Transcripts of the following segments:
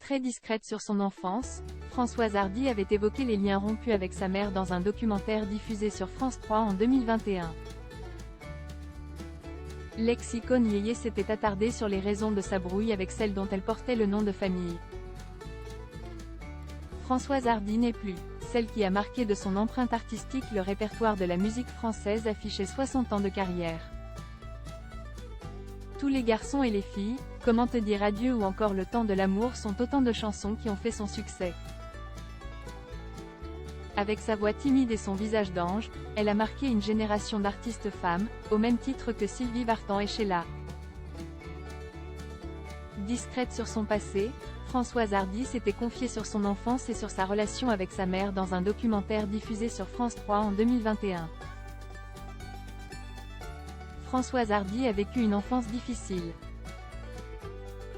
Très discrète sur son enfance, Françoise Hardy avait évoqué les liens rompus avec sa mère dans un documentaire diffusé sur France 3 en 2021. L'ex-icône yéyé s'était attardée sur les raisons de sa brouille avec celle dont elle portait le nom de famille. Françoise Hardy n'est plus celle qui a marqué de son empreinte artistique le répertoire de la musique française affiché 60 ans de carrière. Tous les garçons et les filles, Comment te dire adieu ou encore Le temps de l'amour sont autant de chansons qui ont fait son succès. Avec sa voix timide et son visage d'ange, elle a marqué une génération d'artistes femmes, au même titre que Sylvie Vartan et Sheila. Discrète sur son passé, Françoise Hardy s'était confiée sur son enfance et sur sa relation avec sa mère dans un documentaire diffusé sur France 3 en 2021. Françoise Hardy a vécu une enfance difficile.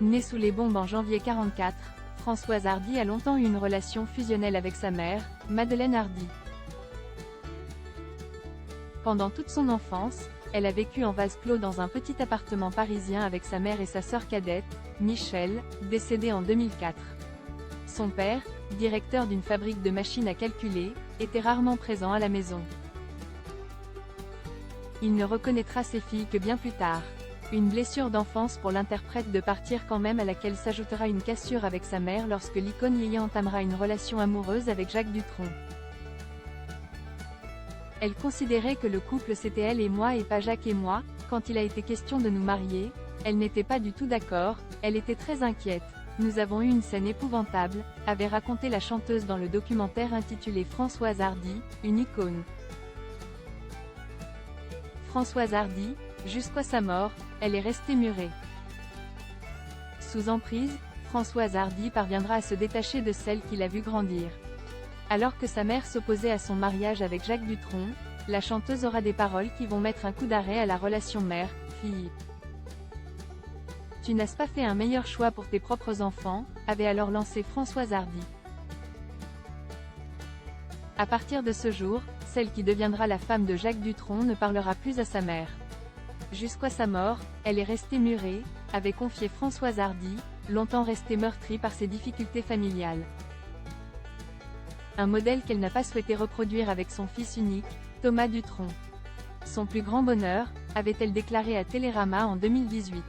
Née sous les bombes en janvier 1944, Françoise Hardy a longtemps eu une relation fusionnelle avec sa mère, Madeleine Hardy. Pendant toute son enfance, elle a vécu en vase clos dans un petit appartement parisien avec sa mère et sa sœur cadette, Michèle, décédée en 2004. Son père, directeur d'une fabrique de machines à calculer, était rarement présent à la maison. Il ne reconnaîtra ses filles que bien plus tard. Une blessure d'enfance pour l'interprète de Partir quand même à laquelle s'ajoutera une cassure avec sa mère lorsque l'icône yéyé entamera une relation amoureuse avec Jacques Dutronc. Elle considérait que le couple c'était elle et moi et pas Jacques et moi. Quand il a été question de nous marier, elle n'était pas du tout d'accord, elle était très inquiète. Nous avons eu une scène épouvantable, avait raconté la chanteuse dans le documentaire intitulé Françoise Hardy, une icône. Françoise Hardy, jusqu'à sa mort, elle est restée murée. Sous emprise, Françoise Hardy parviendra à se détacher de celle qui l'a vue grandir. Alors que sa mère s'opposait à son mariage avec Jacques Dutronc, la chanteuse aura des paroles qui vont mettre un coup d'arrêt à la relation mère-fille. Tu n'as pas fait un meilleur choix pour tes propres enfants, avait alors lancé Françoise Hardy. À partir de ce jour, celle qui deviendra la femme de Jacques Dutronc ne parlera plus à sa mère. Jusqu'à sa mort, elle est restée murée, avait confié Françoise Hardy, longtemps restée meurtrie par ses difficultés familiales. Un modèle qu'elle n'a pas souhaité reproduire avec son fils unique, Thomas Dutronc. Son plus grand bonheur, avait-elle déclaré à Télérama en 2018.